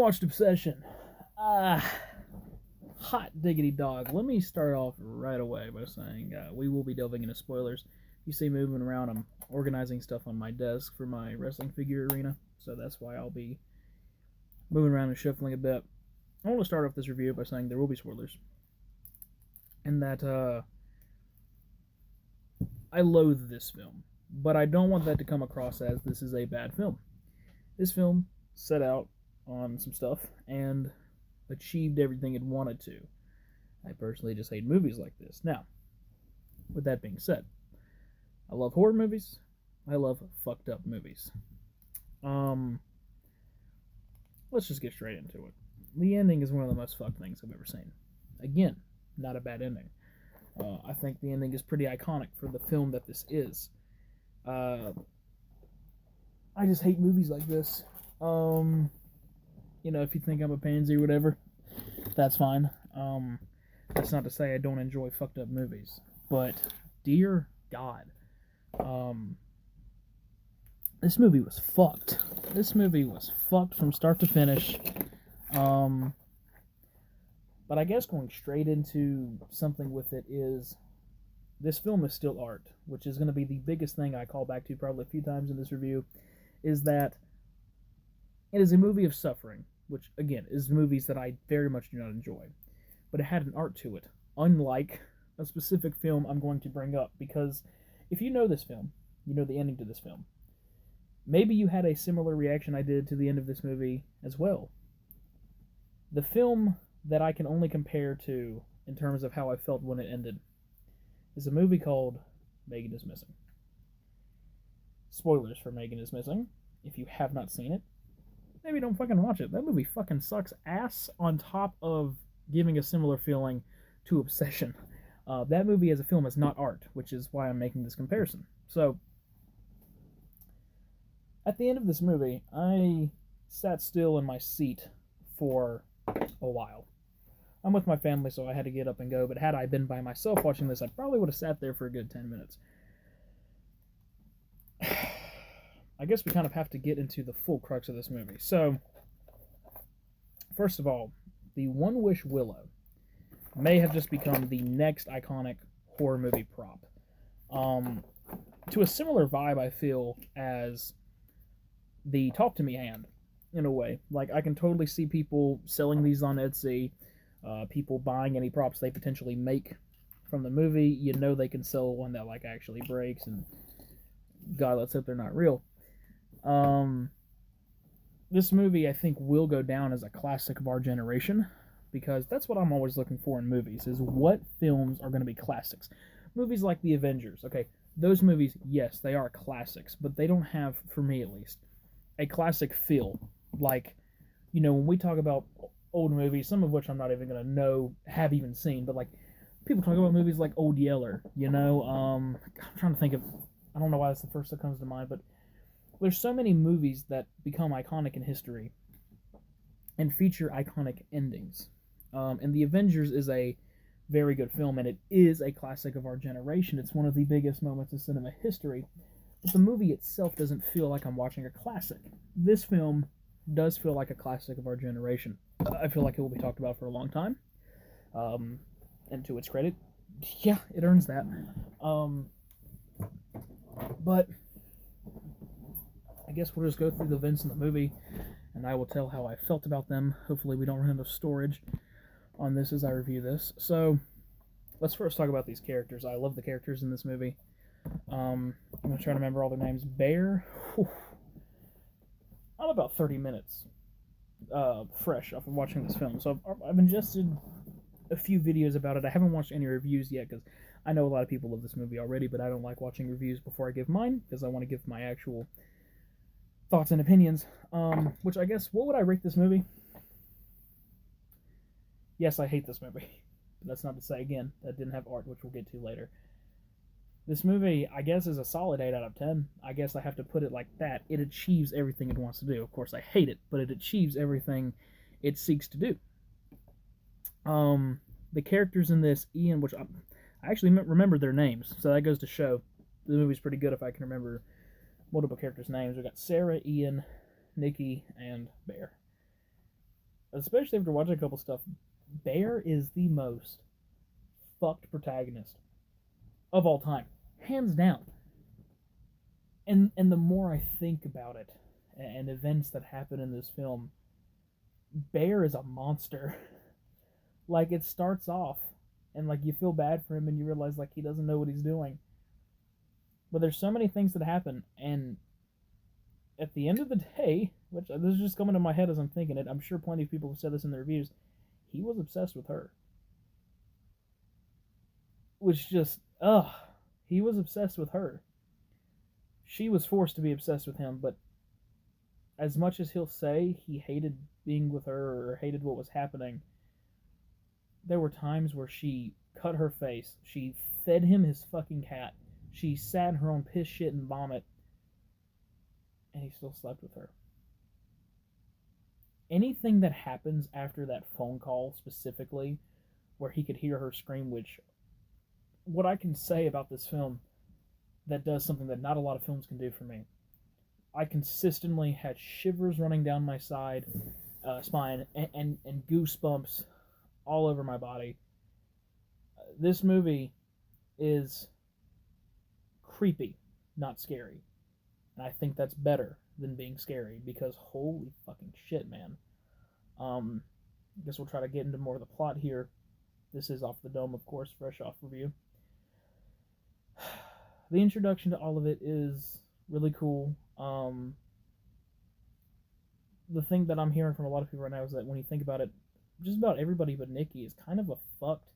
watched Obsession. Hot diggity dog. Let me start off right away by saying we will be delving into spoilers. You see moving around, I'm organizing stuff on my desk for my wrestling figure arena, so that's why I'll be moving around and shuffling a bit. I want to start off this review by saying there will be spoilers, and that I loathe this film, but I don't want that to come across as this is a bad film. This film set out on some stuff and achieved everything it wanted to. I personally just hate movies like this. Now, with that being said, I love horror movies. I love fucked up movies. Let's just get straight into it. The ending is one of the most fucked things I've ever seen. Again, not a bad ending. I think the ending is pretty iconic for the film that this is. I just hate movies like this. If you think I'm a pansy or whatever, that's fine. That's not to say I don't enjoy fucked up movies, but dear God, this movie was fucked. This movie was fucked from start to finish. But I guess going straight into something with it is, this film is still art, which is going to be the biggest thing I call back to probably a few times in this review, is that it is a movie of suffering, which, again, is movies that I very much do not enjoy. But it had an art to it, unlike a specific film I'm going to bring up, because if you know this film, you know the ending to this film. Maybe you had a similar reaction I did to the end of this movie as well. The film that I can only compare to, in terms of how I felt when it ended, is a movie called Megan is Missing. Spoilers for Megan is Missing. If you have not seen it, maybe don't fucking watch it. That movie fucking sucks ass, on top of giving a similar feeling to Obsession. That movie as a film is not art, which is why I'm making this comparison. So, at the end of this movie, I sat still in my seat for a while. I'm with my family, so I had to get up and go, but had I been by myself watching this, I probably would have sat there for a good 10 minutes. I guess we kind of have to get into the full crux of this movie. So, first of all, the One Wish Willow may have just become the next iconic horror movie prop. To a similar vibe, I feel, as the Talk to Me hand, in a way. Like, I can totally see people selling these on Etsy, people buying any props they potentially make from the movie. You know they can sell one that, like, actually breaks, and God, let's hope they're not real. This movie, I think, will go down as a classic of our generation, because that's what I'm always looking for in movies, is what films are going to be classics. Movies like The Avengers, okay, those movies, yes, they are classics, but they don't have, for me at least, a classic feel. Like, when we talk about old movies, some of which I'm not even going to have even seen, but, like, people talk about movies like Old Yeller, I'm trying to think of, I don't know why that's the first that comes to mind, but there's so many movies that become iconic in history and feature iconic endings. And The Avengers is a very good film, and it is a classic of our generation. It's one of the biggest moments in cinema history, but the movie itself doesn't feel like I'm watching a classic. This film does feel like a classic of our generation. I feel like it will be talked about for a long time. And to its credit, yeah, it earns that. But I guess we'll just go through the events in the movie, and I will tell how I felt about them. Hopefully we don't run out of storage on this as I review this. So, let's first talk about these characters. I love the characters in this movie. I'm going to try to remember all their names. Bear. Whew. I'm about 30 minutes fresh off of watching this film. So I've ingested a few videos about it. I haven't watched any reviews yet, because I know a lot of people love this movie already, but I don't like watching reviews before I give mine, because I want to give my actual thoughts and opinions. Which, I guess, what would I rate this movie? Yes, I hate this movie. But that's not to say, again, that didn't have art, which we'll get to later. This movie, I guess, is a solid 8 out of 10. I guess I have to put it like that. It achieves everything it wants to do. Of course, I hate it, but it achieves everything it seeks to do. The characters in this, Ian, which I actually remember their names, so that goes to show the movie's pretty good if I can remember multiple characters' names. We got Sarah, Ian, Nikki, and Bear. especially after watching a couple stuff, Bear is the most fucked protagonist of all time, hands down. And the more I think about it and events that happen in this film, Bear is a monster. Like, it starts off and like you feel bad for him and you realize like he doesn't know what he's doing. But there's so many things that happen, and at the end of the day, which this is just coming to my head as I'm thinking it, I'm sure plenty of people have said this in the reviews, he was obsessed with her. Which just, ugh, he was obsessed with her. She was forced to be obsessed with him, but as much as he'll say he hated being with her or hated what was happening, there were times where she cut her face, she fed him his fucking cat, she sat in her own piss, shit, and vomit, and he still slept with her. Anything that happens after that phone call, specifically, where he could hear her scream, which, what I can say about this film that does something that not a lot of films can do for me, I consistently had shivers running down my spine, and goosebumps all over my body. This movie is creepy, not scary. And I think that's better than being scary, because holy fucking shit, man. I guess we'll try to get into more of the plot here. This is Off the Dome, of course, fresh off review. The introduction to all of it is really cool. The thing that I'm hearing from a lot of people right now is that when you think about it, just about everybody but Nikki is kind of a fucked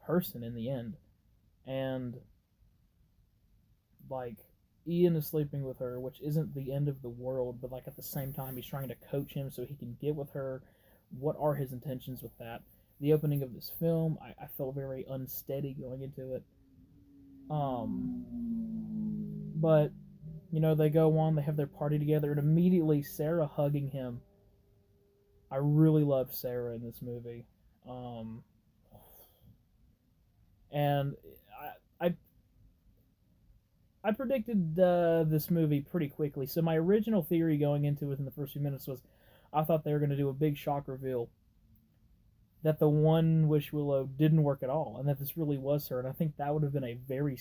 person in the end. And, like, Ian is sleeping with her, which isn't the end of the world, but, like, at the same time, he's trying to coach him so he can get with her. What are his intentions with that? The opening of this film, I felt very unsteady going into it. But, you know, they go on, they have their party together, and immediately Sarah hugging him. I really love Sarah in this movie. And I I predicted this movie pretty quickly. So my original theory going into it within the first few minutes was I thought they were going to do a big shock reveal that the one Wish Willow didn't work at all, and that this really was her. And I think that would have been a very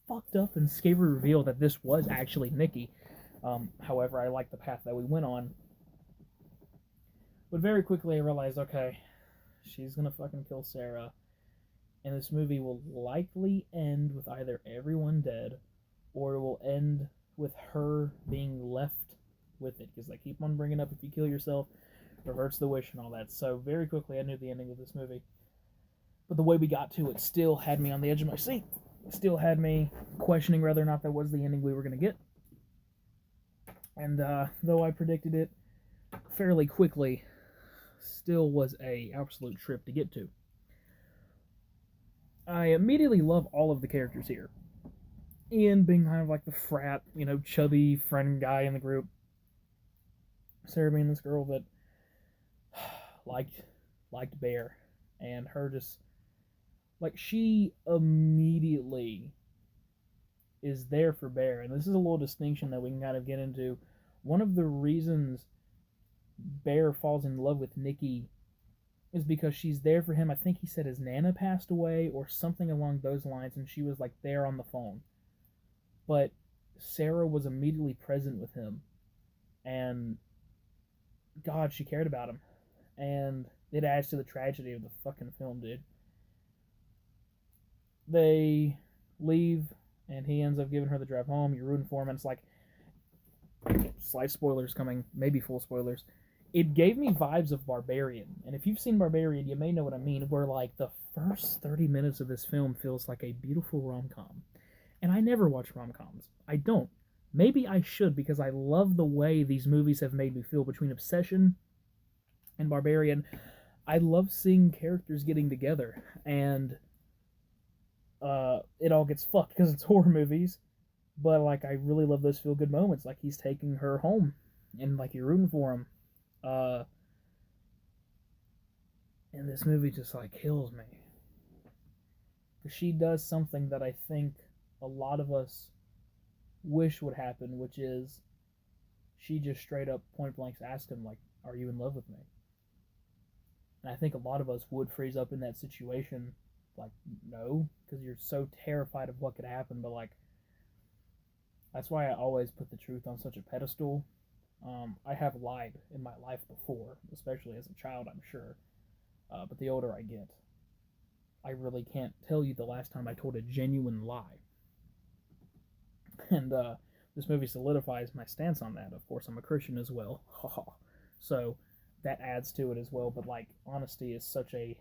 fucked up and scary reveal that this was actually Nikki. However, I like the path that we went on. But very quickly I realized, okay, she's going to fucking kill Sarah. And this movie will likely end with either everyone dead, or it will end with her being left with it. Because they keep on bringing up, if you kill yourself, reverts the wish and all that. So very quickly I knew the ending of this movie. But the way we got to it still had me on the edge of my seat. Still had me questioning whether or not that was the ending we were going to get. And though I predicted it fairly quickly, still was a absolute trip to get to. I immediately love all of the characters here. Ian being kind of like the frat, you know, chubby friend guy in the group. Sarah being this girl that liked Bear, and her just like, she immediately is there for Bear. And this is a little distinction that we can kind of get into. One of the reasons Bear falls in love with Nikki is because she's there for him. I think he said his Nana passed away or something along those lines, and she was like there on the phone. But Sarah was immediately present with him, and God, she cared about him. And it adds to the tragedy of the fucking film, dude. They leave, and he ends up giving her the drive home. You're rooting for him, and it's like, slight spoilers coming, maybe full spoilers. It gave me vibes of Barbarian. And if you've seen Barbarian, you may know what I mean, where like the first 30 minutes of this film feels like a beautiful rom-com. And I never watch rom-coms. I don't. Maybe I should, because I love the way these movies have made me feel between Obsession and Barbarian. I love seeing characters getting together, and it all gets fucked because it's horror movies. But like, I really love those feel-good moments, like he's taking her home, and like you're rooting for him. And this movie just like kills me. Because she does something that I think a lot of us wish would happen, which is she just straight up point blank asks him, like, are you in love with me? And I think a lot of us would freeze up in that situation, like, no, because you're so terrified of what could happen. But, like, that's why I always put the truth on such a pedestal. I have lied in my life before, especially as a child, I'm sure. But the older I get, I really can't tell you the last time I told a genuine lie. And this movie solidifies my stance on that. Of course, I'm a Christian as well. So that adds to it as well. But, like, honesty is such a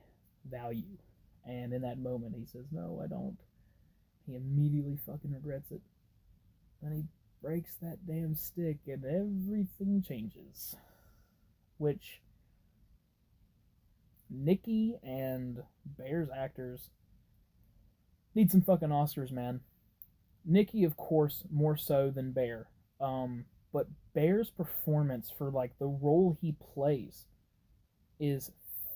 value. And in that moment, he says, "No, I don't." He immediately fucking regrets it. Then he breaks that damn stick and everything changes. Which, Nikki and Bear's actors need some fucking Oscars, man. Nikki, of course, more so than Bear. But Bear's performance for, like, the role he plays is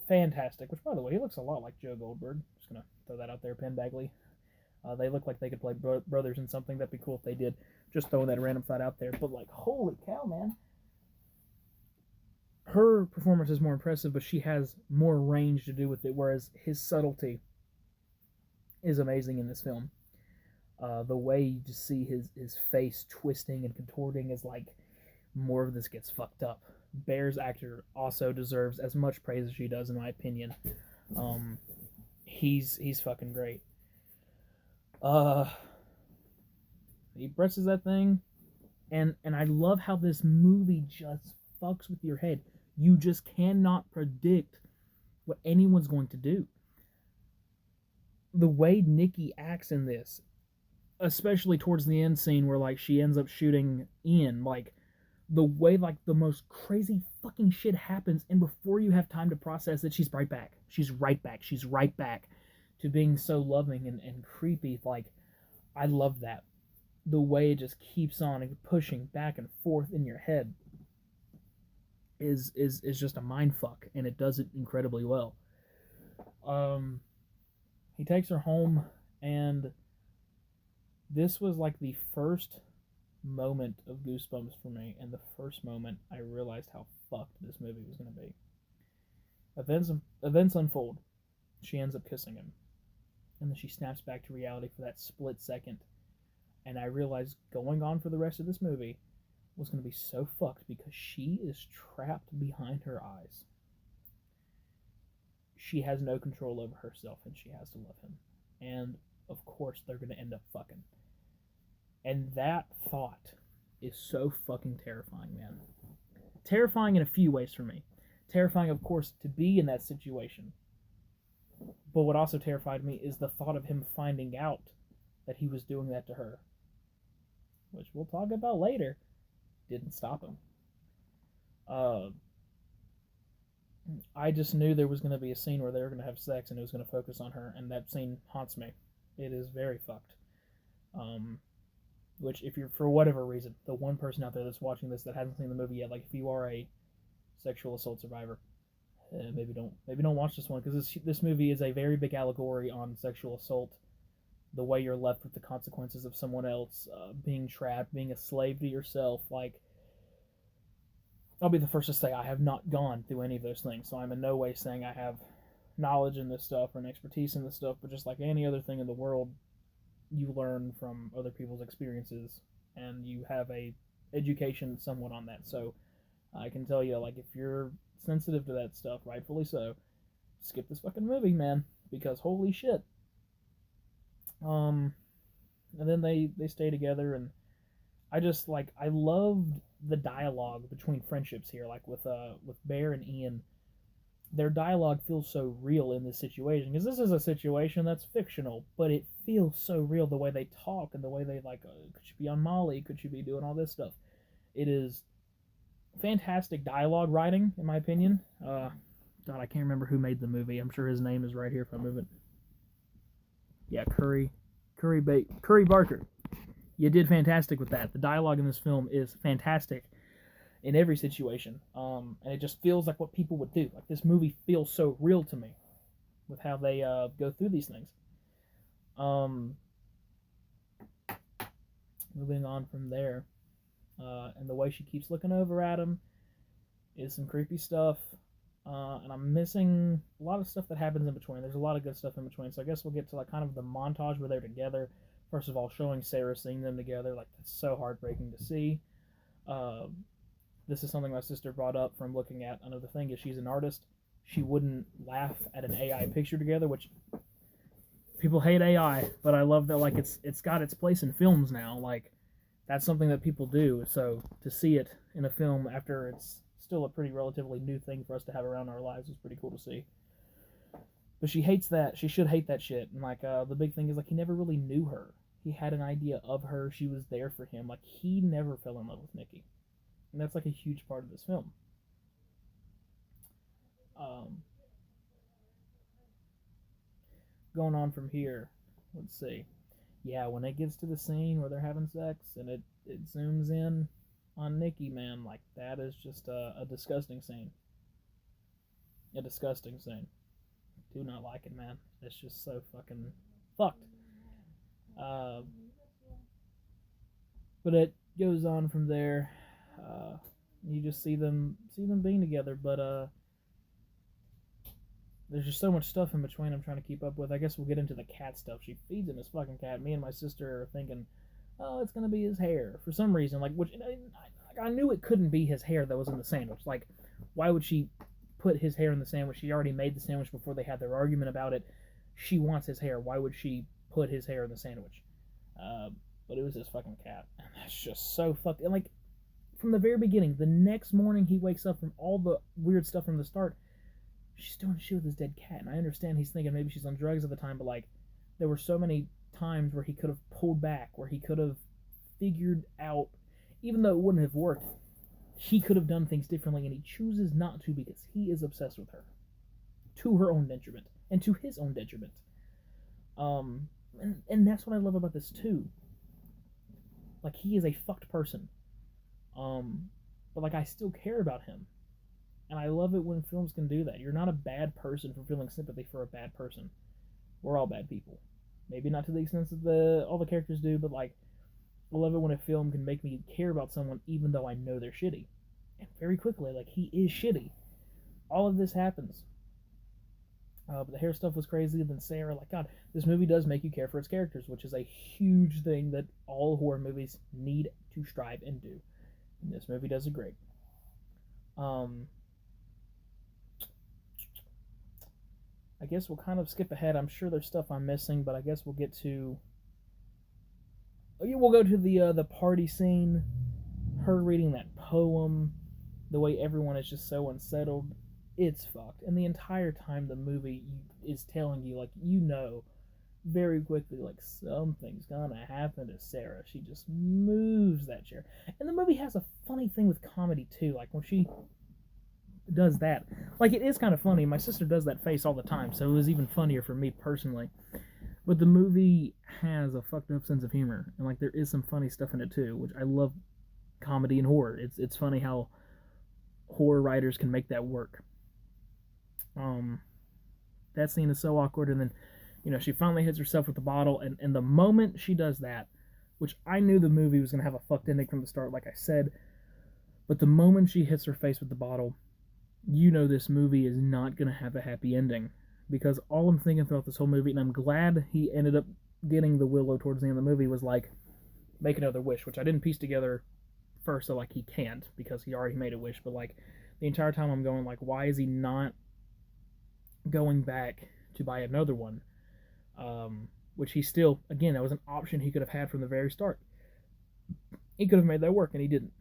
fantastic. Which, by the way, he looks a lot like Joe Goldberg. Just gonna throw that out there, Penn Bagley. They look like they could play brothers in something. That'd be cool if they did. Just throwing that random thought out there. But, like, holy cow, man. Her performance is more impressive, but she has more range to do with it, whereas his subtlety is amazing in this film. The way you just see his face twisting and contorting is like, more of this gets fucked up. Bear's actor also deserves as much praise as she does, in my opinion. He's fucking great. He presses that thing, and I love how this movie just fucks with your head. You just cannot predict what anyone's going to do. The way Nikki acts in this, especially towards the end scene where, like, she ends up shooting Ian, like, the way, like, the most crazy fucking shit happens, and before you have time to process it, she's right back. She's right back. She's right back to being so loving and creepy. Like, I love that. The way it just keeps on and pushing back and forth in your head is just a mind fuck, and it does it incredibly well. He takes her home, and this was like the first moment of goosebumps for me, and the first moment I realized how fucked this movie was going to be. Events unfold. She ends up kissing him, and then she snaps back to reality for that split second. And I realized going on for the rest of this movie was going to be so fucked because she is trapped behind her eyes. She has no control over herself, and she has to love him. And of course, they're going to end up fucking. And that thought is so fucking terrifying, man. Terrifying in a few ways for me. Terrifying, of course, to be in that situation. But what also terrified me is the thought of him finding out that he was doing that to her. Which we'll talk about later. Didn't stop him. I just knew there was going to be a scene where they were going to have sex and it was going to focus on her, and that scene haunts me. It is very fucked. Which, if you're, for whatever reason, the one person out there that's watching this that hasn't seen the movie yet, like, if you are a sexual assault survivor, maybe don't watch this one, because this movie is a very big allegory on sexual assault. The way you're left with the consequences of someone else, being trapped, being a slave to yourself. Like, I'll be the first to say I have not gone through any of those things, so I'm in no way saying I have knowledge in this stuff or an expertise in this stuff, but just like any other thing in the world, you learn from other people's experiences, and you have a education somewhat on that. So I can tell you, like, if you're sensitive to that stuff, rightfully so, skip this fucking movie, man, because holy shit. And then they stay together, and I just, like, I loved the dialogue between friendships here, like with Bear and Ian. Their dialogue feels so real in this situation, because this is a situation that's fictional, but it feels so real, the way they talk and the way they, like, could she be on Molly, could she be doing all this stuff. It is fantastic dialogue writing, in my opinion. God, I can't remember who made the movie. I'm sure his name is right here if I move it. Yeah, Curry Barker. You did fantastic with that. The dialogue in this film is fantastic in every situation, and it just feels like what people would do. Like, this movie feels so real to me with how they go through these things. Moving on from there, and the way she keeps looking over at him is some creepy stuff. And I'm missing a lot of stuff that happens in between. There's a lot of good stuff in between, so I guess we'll get to like kind of the montage where they're together. First of all, showing Sarah seeing them together, like that's so heartbreaking to see. Uh, this is something my sister brought up from looking at another thing. Is she's an artist, she wouldn't laugh at an AI picture together, which people hate AI, but I love that like it's got its place in films now. Like that's something that people do. So to see it in a film after it's still a pretty relatively new thing for us to have around our lives is pretty cool to see. But she hates that. She should hate that shit. And like the big thing is like he never really knew her. He had an idea of her. She was there for him. Like he never fell in love with Nikki, and that's like a huge part of this film. Um, Going on from here, let's see. Yeah, when it gets to the scene where they're having sex and it zooms in on Nikki, man, like that is just a disgusting scene. A disgusting scene. Do not like it, man. It's just so fucking fucked. Uh, but it goes on from there. Uh, you just see them being together, but there's just so much stuff in between I'm trying to keep up with. I guess we'll get into the cat stuff. She feeds him his fucking cat. Me and my sister are thinking, oh, it's gonna be his hair for some reason. Like, which I knew it couldn't be his hair that was in the sandwich. Like, why would she put his hair in the sandwich? She already made the sandwich before they had their argument about it. She wants his hair. Why would she put his hair in the sandwich? Uh, but it was his fucking cat, and that's just so fucked. And like from the very beginning, the next morning he wakes up from all the weird stuff from the start. She's doing shit with his dead cat, and I understand he's thinking maybe she's on drugs at the time, but like there were so many times where he could have pulled back, where he could have figured out, even though it wouldn't have worked, he could have done things differently, and he chooses not to because he is obsessed with her, to her own detriment and to his own detriment. And that's what I love about this too. Like he is a fucked person, but like I still care about him, and I love it when films can do that. You're not a bad person for feeling sympathy for a bad person. We're all bad people. Maybe not to the extent that all the characters do, but like I love it when a film can make me care about someone even though I know they're shitty. And very quickly, like he is shitty. All of this happens. But the hair stuff was crazy. Then Sarah, like God, this movie does make you care for its characters, which is a huge thing that all horror movies need to strive and do. And this movie does it great. Um, I guess we'll kind of skip ahead. I'm sure there's stuff I'm missing, but I guess we'll get to. Oh, yeah, we'll go to the party scene. Her reading that poem, the way everyone is just so unsettled. It's fucked. And the entire time the movie is telling you, like, you know, very quickly, like, something's gonna happen to Sarah. She just moves that chair. And the movie has a funny thing with comedy, too. Like, when she does that, like, it is kind of funny. My sister does that face all the time, so it was even funnier for me personally. But the movie has a fucked up sense of humor. And, like, there is some funny stuff in it, too, which I love comedy and horror. It's funny how horror writers can make that work. Um, that scene is so awkward, and then she finally hits herself with the bottle, and the moment she does that, which I knew the movie was gonna have a fucked ending from the start, like I said, but the moment she hits her face with the bottle, this movie is not gonna have a happy ending, because all I'm thinking throughout this whole movie, and I'm glad he ended up getting the willow towards the end of the movie, was like, make another wish, which I didn't piece together first, so like he can't because he already made a wish, but like the entire time I'm going like, why is he not going back to buy another one? Which he still, again, that was an option he could have had from the very start. He could have made that work, and he didn't.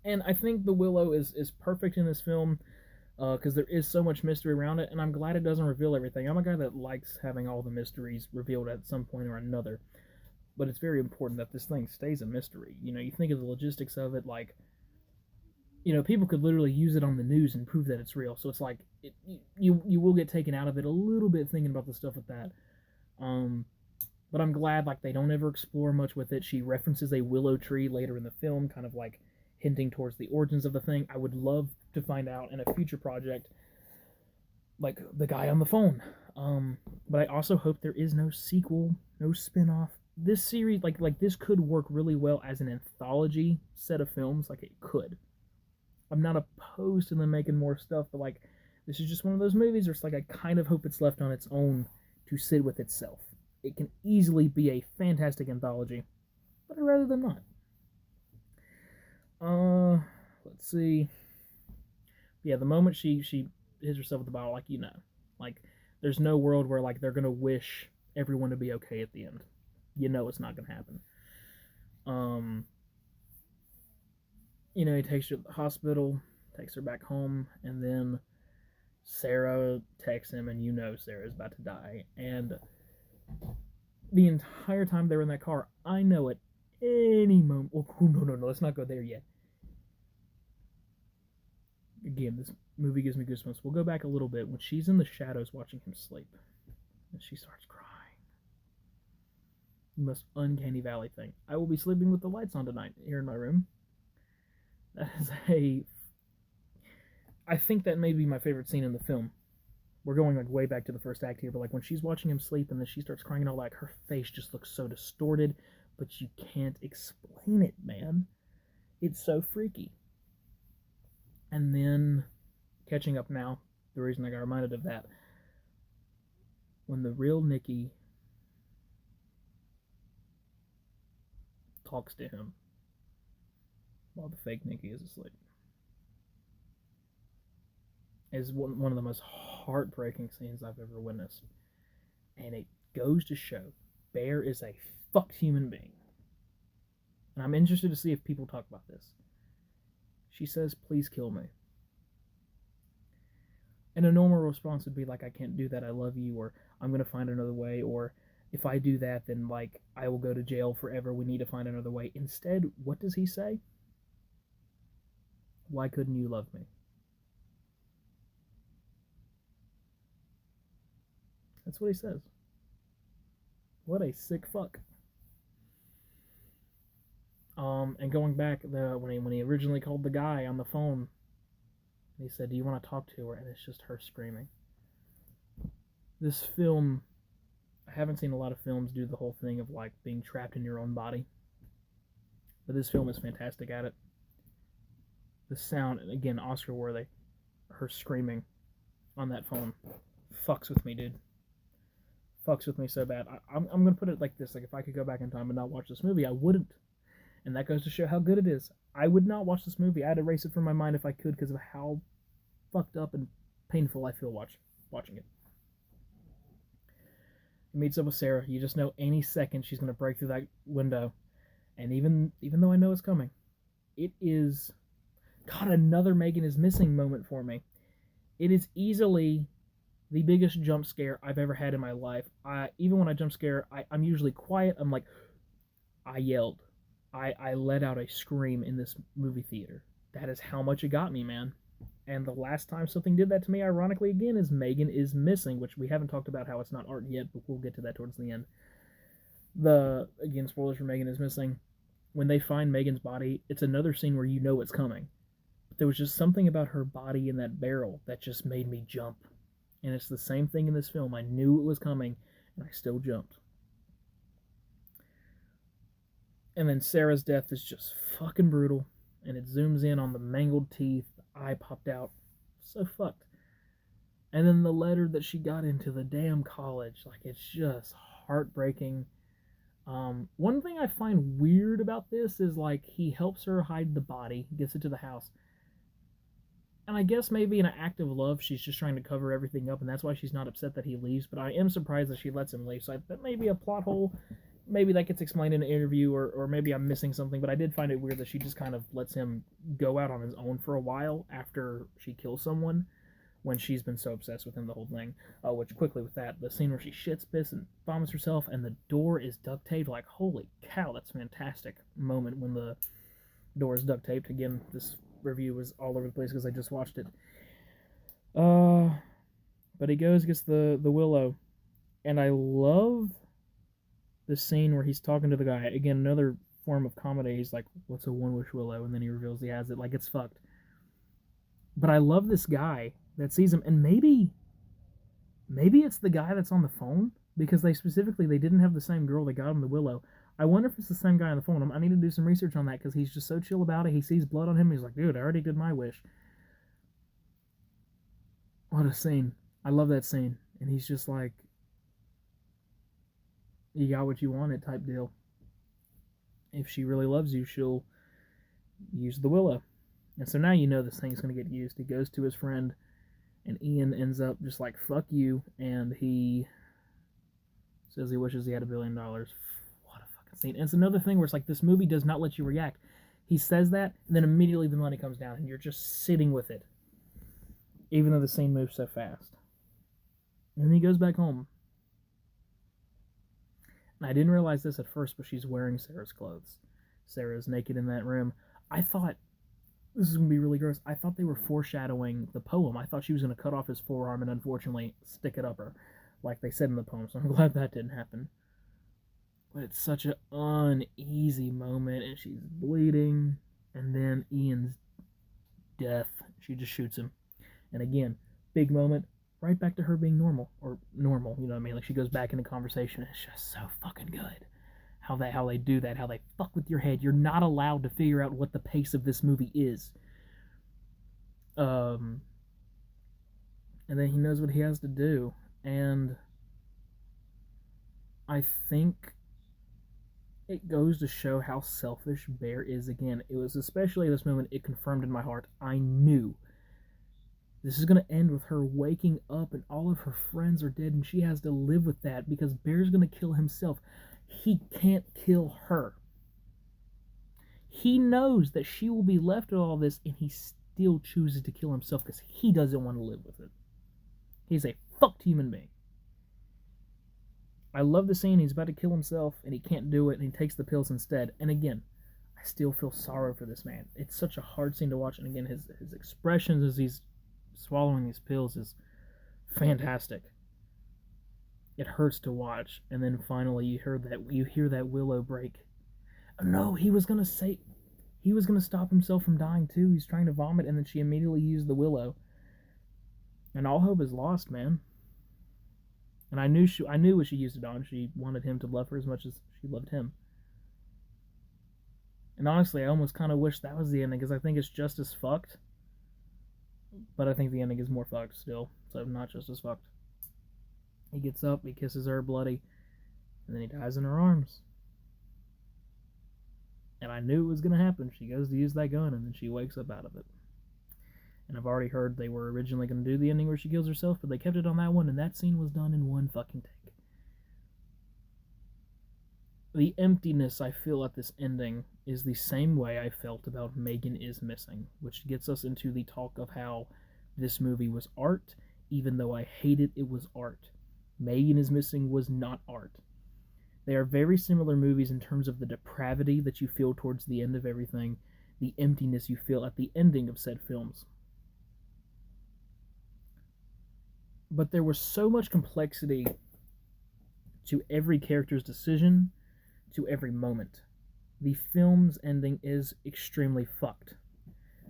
And I think the willow is perfect in this film because there is so much mystery around it, and I'm glad it doesn't reveal everything. I'm a guy that likes having all the mysteries revealed at some point or another, but it's very important that this thing stays a mystery. You think of the logistics of it, like, people could literally use it on the news and prove that it's real. So it's like you will get taken out of it a little bit thinking about the stuff with that. But I'm glad like they don't ever explore much with it. She references a willow tree later in the film, kind of like hinting towards the origins of the thing. I would love to find out in a future project, like the guy on the phone. But I also hope there is no sequel, no spin-off. This series, like this could work really well as an anthology set of films. Like it could. I'm not opposed to them making more stuff, but like this is just one of those movies where it's like I kind of hope it's left on its own to sit with itself. It can easily be a fantastic anthology, but I'd rather them not. Let's see. Yeah, the moment she hits herself with the bottle, like like there's no world where like they're gonna wish everyone to be okay at the end. It's not gonna happen. Um, he takes her to the hospital, takes her back home, and then Sarah texts him, and Sarah's about to die. And the entire time they were in that car, I know at any moment. Oh, no, let's not go there yet. Again, this movie gives me goosebumps. We'll go back a little bit when she's in the shadows watching him sleep, and she starts crying. The most uncanny valley thing. I will be sleeping with the lights on tonight here in my room. That is I think that may be my favorite scene in the film. We're going like way back to the first act here, but like when she's watching him sleep and then she starts crying and all, like her face just looks so distorted, but you can't explain it, man. It's so freaky. And then catching up now, the reason I got reminded of that, when the real Nikki talks to him while the fake Nikki is asleep, is one of the most heartbreaking scenes I've ever witnessed. And it goes to show Bear is a fucked human being. And I'm interested to see if people talk about this. She says, "Please kill me." And a normal response would be like, "I can't do that, I love you," or "I'm going to find another way," or "If I do that, then like I will go to jail forever, we need to find another way." Instead, what does he say? "Why couldn't you love me?" That's what he says. What a sick fuck. And going back, when he originally called the guy on the phone, he said, "Do you want to talk to her?" And it's just her screaming. This film, I haven't seen a lot of films do the whole thing of like being trapped in your own body, but this film is fantastic at it. The sound, again, Oscar worthy. Her screaming on that phone fucks with me, dude. Fucks with me so bad. I'm gonna put it like this: like if I could go back in time and not watch this movie, I wouldn't. And that goes to show how good it is. I would not watch this movie. I'd erase it from my mind if I could because of how fucked up and painful I feel watching it. He meets up with Sarah. You just know any second she's gonna break through that window. And even though I know it's coming, it is, God, another Megan is missing moment for me. It is easily the biggest jump scare I've ever had in my life. Even when I jump scare, I'm usually quiet. I'm like, I yelled. I let out a scream in this movie theater. That is how much it got me, man. And the last time something did that to me, ironically again, is Megan is Missing, which we haven't talked about how it's not art yet, but we'll get to that towards the end. Again, spoilers for Megan is Missing. When they find Megan's body, it's another scene where you know it's coming. But there was just something about her body in that barrel that just made me jump. And it's the same thing in this film. I knew it was coming, and I still jumped. And then Sarah's death is just fucking brutal. And it zooms in on the mangled teeth. The eye popped out. So fucked. And then the letter that she got into the damn college. Like, it's just heartbreaking. One thing I find weird about this is, like, he helps her hide the body. Gets it to the house. And I guess maybe in an act of love, she's just trying to cover everything up. And that's why she's not upset that he leaves. But I am surprised that she lets him leave. So that may be a plot hole. Maybe that gets explained in an interview, or maybe I'm missing something, but I did find it weird that she just kind of lets him go out on his own for a while after she kills someone, when she's been so obsessed with him the whole thing. Which, quickly with that, the scene where she shits, piss, and vomits herself, and the door is duct taped, like, holy cow, that's a fantastic moment when the door is duct taped. Again, this review was all over the place because I just watched it. But he gets the willow, and I love the scene where he's talking to the guy. Again, another form of comedy. He's like, "What's a one-wish willow?" And then he reveals he has it. Like, it's fucked. But I love this guy that sees him. And maybe it's the guy that's on the phone, because they didn't have the same girl that got him the willow. I wonder if it's the same guy on the phone. I need to do some research on that because he's just so chill about it. He sees blood on him. He's like, dude, I already did my wish. What a scene. I love that scene. And he's just like, you got what you wanted type deal. If she really loves you, she'll use the willow. And so now you know this thing's going to get used. He goes to his friend, and Ian ends up just like, fuck you. And he says he wishes he had $1 billion. What a fucking scene. And it's another thing where it's like, this movie does not let you react. He says that, and then immediately the money comes down, and you're just sitting with it. Even though the scene moves so fast. And then he goes back home. And I didn't realize this at first, but she's wearing Sarah's clothes. Sarah's naked in that room. I thought, this is going to be really gross, I thought they were foreshadowing the poem. I thought she was going to cut off his forearm and unfortunately stick it up her, like they said in the poem, so I'm glad that didn't happen. But it's such an uneasy moment, and she's bleeding, and then Ian's death. She just shoots him. And again, big moment, right back to her being normal, or normal, you know what I mean? Like, she goes back into conversation. It's just so fucking good. How they do that, how they fuck with your head. You're not allowed to figure out what the pace of this movie is. And then he knows what he has to do. And I think it goes to show how selfish Bear is again. It was especially this moment, it confirmed in my heart. I knew this is going to end with her waking up and all of her friends are dead and she has to live with that because Bear's going to kill himself. He can't kill her. He knows that she will be left with all this and he still chooses to kill himself because he doesn't want to live with it. He's a fucked human being. I love the scene. He's about to kill himself and he can't do it and he takes the pills instead. And again, I still feel sorrow for this man. It's such a hard scene to watch. And again, his expressions as he's swallowing these pills is fantastic. It hurts to watch, and then finally you hear that willow break. Oh, no, he was gonna stop himself from dying too. He's trying to vomit, and then she immediately used the willow, and all hope is lost, man. And I knew what she used it on. She wanted him to love her as much as she loved him. And honestly, I almost kind of wish that was the ending because I think it's just as fucked, but I think the ending is more fucked still. So not just as fucked. He gets up, he kisses her bloody, and then he dies in her arms. And I knew it was going to happen. She goes to use that gun, and then she wakes up out of it. And I've already heard they were originally going to do the ending where she kills herself, but they kept it on that one, and that scene was done in one fucking take. The emptiness I feel at this ending is the same way I felt about Megan is Missing, which gets us into the talk of how this movie was art, even though I hated it was art. Megan is Missing was not art. They are very similar movies in terms of the depravity that you feel towards the end of everything, the emptiness you feel at the ending of said films. But there was so much complexity to every character's decision, to every moment. The film's ending is extremely fucked.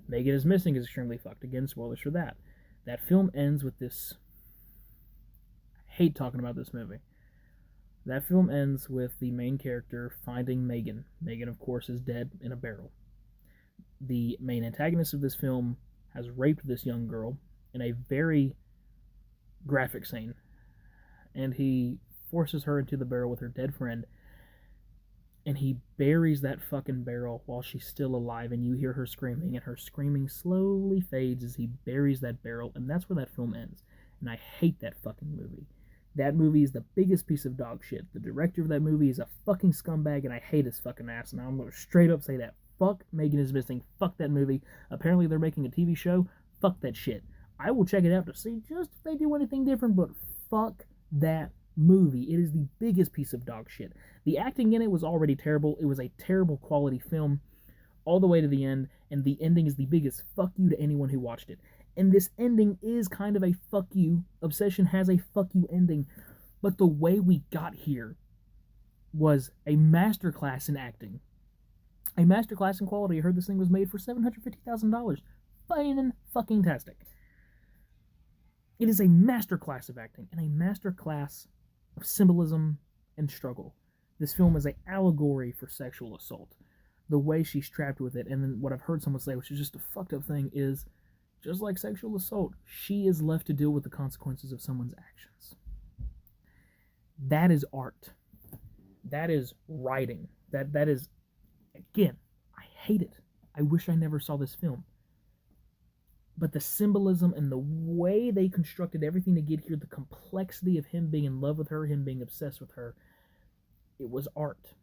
Megan is Missing is extremely fucked. Again, spoilers for that. That film ends with this... hate talking about this movie. That film ends with the main character finding Megan. Megan, of course, is dead in a barrel. The main antagonist of this film has raped this young girl in a very graphic scene. And he forces her into the barrel with her dead friend. And he buries that fucking barrel while she's still alive. And you hear her screaming. And her screaming slowly fades as he buries that barrel. And that's where that film ends. And I hate that fucking movie. That movie is the biggest piece of dog shit. The director of that movie is a fucking scumbag, and I hate his fucking ass. And I'm going to straight up say that. Fuck Megan is Missing. Fuck that movie. Apparently they're making a TV show. Fuck that shit. I will check it out to see just if they do anything different, but fuck that movie. It is the biggest piece of dog shit. The acting in it was already terrible. It was a terrible quality film all the way to the end, and the ending is the biggest fuck you to anyone who watched it. And this ending is kind of a fuck you. Obsession has a fuck you ending. But the way we got here was a masterclass in acting. A masterclass in quality. I heard this thing was made for $750,000. Fucking-tastic. It is a masterclass of acting and a masterclass of symbolism and struggle. This film is an allegory for sexual assault. The way she's trapped with it, and then what I've heard someone say, which is just a fucked up thing, is just like sexual assault, she is left to deal with the consequences of someone's actions. That is art. That is writing. That is, again, I hate it. I wish I never saw this film. But the symbolism and the way they constructed everything to get here, the complexity of him being in love with her, him being obsessed with her, it was art.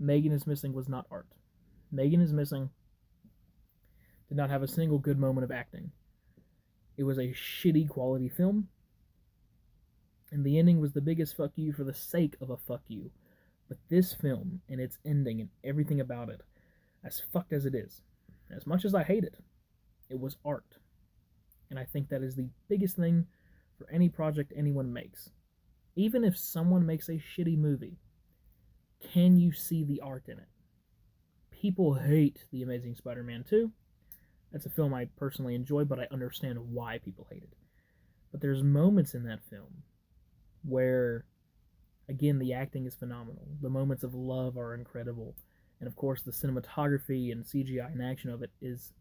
Megan is Missing was not art. Megan is Missing did not have a single good moment of acting. It was a shitty quality film, and the ending was the biggest fuck you for the sake of a fuck you. But this film and its ending and everything about it, as fucked as it is, as much as I hate it, it was art. And I think that is the biggest thing for any project anyone makes. Even if someone makes a shitty movie, can you see the art in it? People hate The Amazing Spider-Man 2. That's a film I personally enjoy, but I understand why people hate it. But there's moments in that film where, again, the acting is phenomenal. The moments of love are incredible. And of course, the cinematography and CGI and action of it is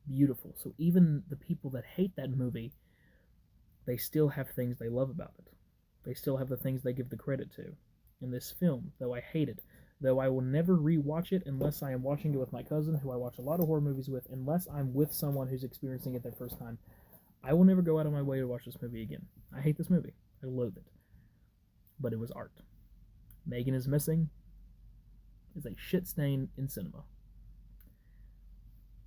beautiful. So even the people that hate that movie, they still have things they love about it. They still have the things they give the credit to. In this film, though I hate it, though I will never rewatch it unless I am watching it with my cousin, who I watch a lot of horror movies with, unless I'm with someone who's experiencing it their first time, I will never go out of my way to watch this movie again. I hate this movie. I loathe it. But it was art. Megan is Missing is a shit stain in cinema.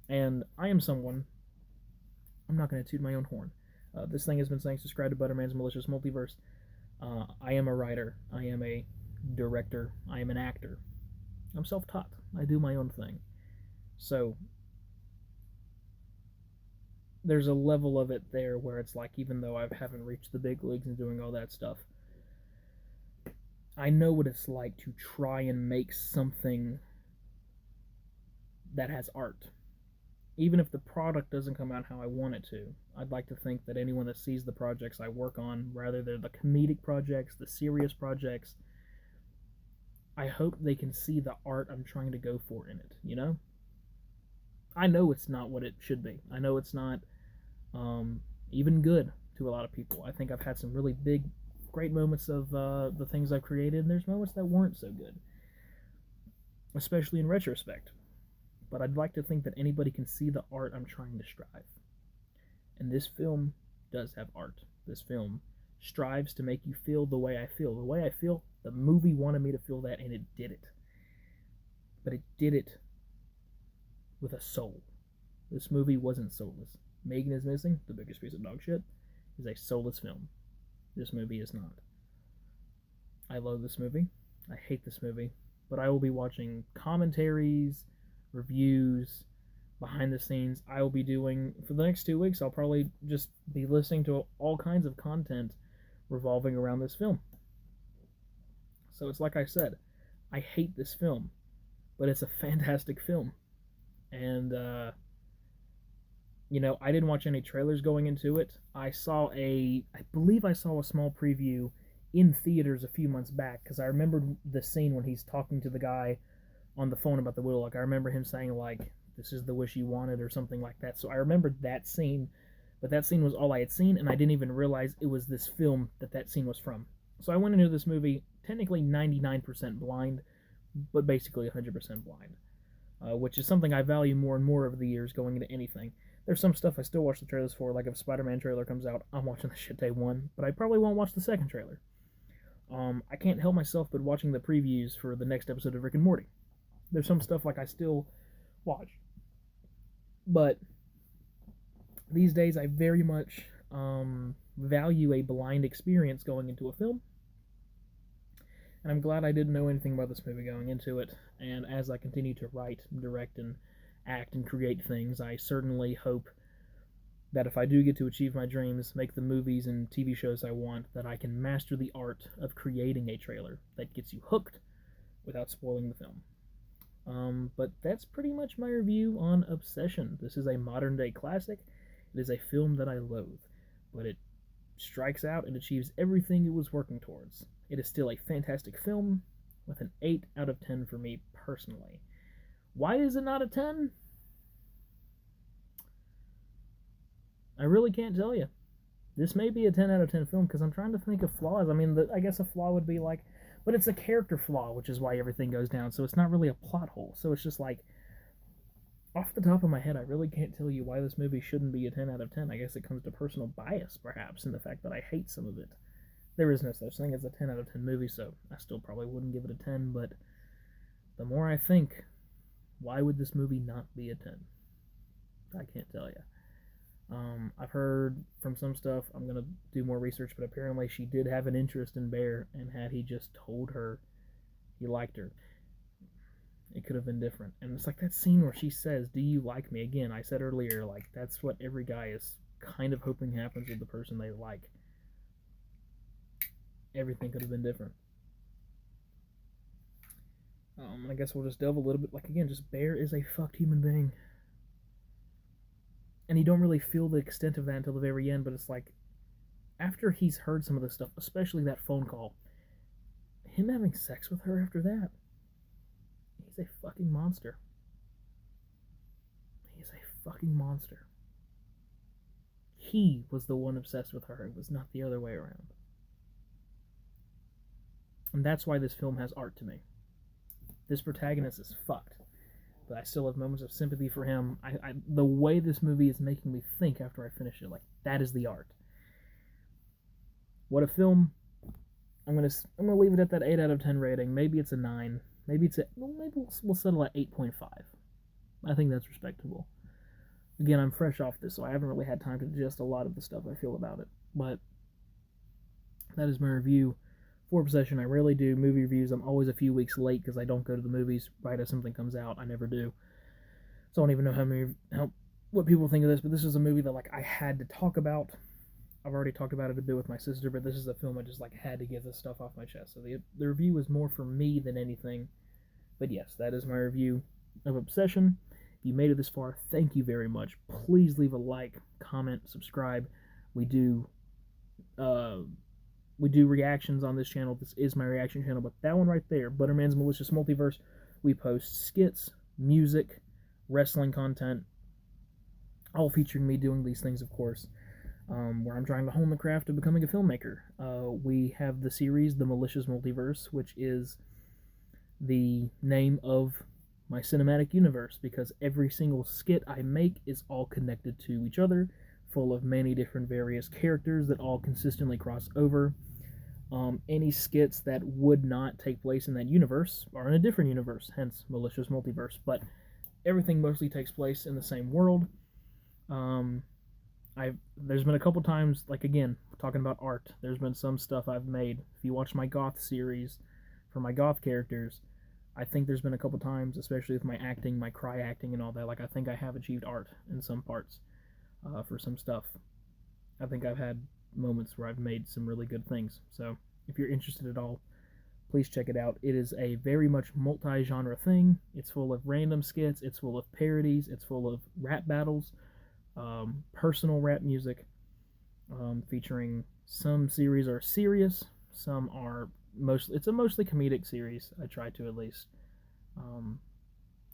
And I am someone, I'm not going to toot my own horn. This thing has been saying subscribe to Butterman's Malicious Multiverse. I am a writer. I am a director. I am an actor. I'm self-taught. I do my own thing. So there's a level of it there where it's like, even though I haven't reached the big leagues and doing all that stuff, I know what it's like to try and make something that has art. Even if the product doesn't come out how I want it to, I'd like to think that anyone that sees the projects I work on, rather they're the comedic projects, the serious projects, I hope they can see the art I'm trying to go for in it, you know? I know it's not what it should be. I know it's not even good to a lot of people. I think I've had some really big, great moments of the things I've created, and there's moments that weren't so good, especially in retrospect. But I'd like to think that anybody can see the art I'm trying to strive. And this film does have art. This film strives to make you feel the way I feel. The way I feel, the movie wanted me to feel that, and it did it. But it did it with a soul. This movie wasn't soulless. Megan is Missing, the biggest piece of dog shit, is a soulless film. This movie is not. I love this movie. I hate this movie. But I will be watching commentaries, reviews, behind the scenes. I will be doing, for the next 2 weeks, I'll probably just be listening to all kinds of content revolving around this film. So it's like I said, I hate this film, but it's a fantastic film. And, I didn't watch any trailers going into it. I believe I saw a small preview in theaters a few months back, because I remembered the scene when he's talking to the guy on the phone about the will. Like, I remember him saying, like, this is the wish you wanted, or something like that. So I remembered that scene, but that scene was all I had seen, and I didn't even realize it was this film that scene was from. So I went into this movie technically 99% blind, but basically 100% blind, which is something I value more and more over the years going into anything. There's some stuff I still watch the trailers for, like if a Spider-Man trailer comes out, I'm watching the shit day one, but I probably won't watch the second trailer. I can't help myself but watching the previews for the next episode of Rick and Morty. There's some stuff like I still watch. But these days I very much value a blind experience going into a film. And I'm glad I didn't know anything about this movie going into it. And as I continue to write, direct, and act and create things, I certainly hope that if I do get to achieve my dreams, make the movies and TV shows I want, that I can master the art of creating a trailer that gets you hooked without spoiling the film. But that's pretty much my review on Obsession. This is a modern-day classic. It is a film that I loathe, but it strikes out and achieves everything it was working towards. it is still a fantastic film with an 8 out of 10 for me personally. Why is it not a 10? I really can't tell you. This may be a 10 out of 10 film because I'm trying to think of flaws. I mean, I guess a flaw would be like, but it's a character flaw, which is why everything goes down. So it's not really a plot hole. So it's just like, off the top of my head, I really can't tell you why this movie shouldn't be a 10 out of 10. I guess it comes to personal bias, perhaps, in the fact that I hate some of it. There is no such thing as a 10 out of 10 movie, so I still probably wouldn't give it a 10, but the more I think, why would this movie not be a 10? I can't tell you. I've heard from some stuff, I'm going to do more research, but apparently she did have an interest in Bear, and had he just told her he liked her, it could have been different. And it's like that scene where she says, "Do you like me?" Again, I said earlier, like, that's what every guy is kind of hoping happens with the person they like. Everything could have been different. I guess we'll just delve a little bit. Like, again, just Bear is a fucked human being. And you don't really feel the extent of that until the very end, but it's like, after he's heard some of this stuff, especially that phone call, him having sex with her after that, he's a fucking monster. He is a fucking monster. He was the one obsessed with her. It was not the other way around. And that's why this film has art to me. This protagonist is fucked, but I still have moments of sympathy for him. The way this movie is making me think after I finish it, like, that is the art. What a film. I'm gonna leave it at that 8 out of 10 rating. Maybe it's a 9. Maybe we'll settle at 8.5. I think that's respectable. Again, I'm fresh off this, so I haven't really had time to digest a lot of the stuff I feel about it. But that is my review for Obsession. I rarely do movie reviews. I'm always a few weeks late because I don't go to the movies right as something comes out. I never do. So I don't even know what people think of this, but this is a movie that, like, I had to talk about. I've already talked about it a bit with my sister, but this is a film I just, like, had to get this stuff off my chest. So the review is more for me than anything. But yes, that is my review of Obsession. If you made it this far, thank you very much. Please leave a like, comment, subscribe. We do reactions on this channel. This is my reaction channel, but that one right there, Butterman's Malicious Multiverse, we post skits, music, wrestling content, all featuring me doing these things, of course, where I'm trying to hone the craft of becoming a filmmaker. We have the series, The Malicious Multiverse, which is the name of my cinematic universe, because every single skit I make is all connected to each other, full of many different various characters that all consistently cross over. Any skits that would not take place in that universe are in a different universe, hence Malicious Multiverse, but everything mostly takes place in the same world. There's been a couple times, like, again, talking about art, there's been some stuff I've made. If you watch my goth series for my goth characters, I think there's been a couple times, especially with my acting, my cry acting and all that, like, I think I have achieved art in some parts for some stuff. I think I've had moments where I've made some really good things. So if you're interested at all, please check it out. It is a very much multi-genre thing. It's full of random skits, it's full of parodies, it's full of rap battles, personal rap music, featuring some series are serious, some are it's a mostly comedic series. I try to, at least.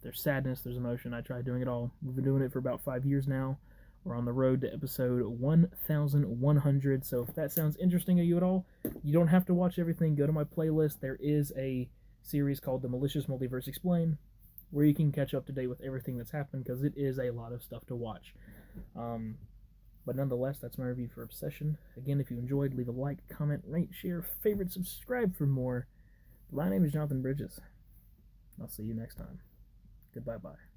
There's sadness, there's emotion. I try doing it all. We've been doing it for about 5 years now. We're on the road to episode 1100, so if that sounds interesting to you at all, you don't have to watch everything. Go to my playlist. There is a series called The Malicious Multiverse Explained, where you can catch up to date with everything that's happened, because it is a lot of stuff to watch. But nonetheless, that's my review for Obsession. Again, if you enjoyed, leave a like, comment, rate, share, favorite, subscribe for more. My name is Jonathan Bridges. I'll see you next time. Goodbye-bye.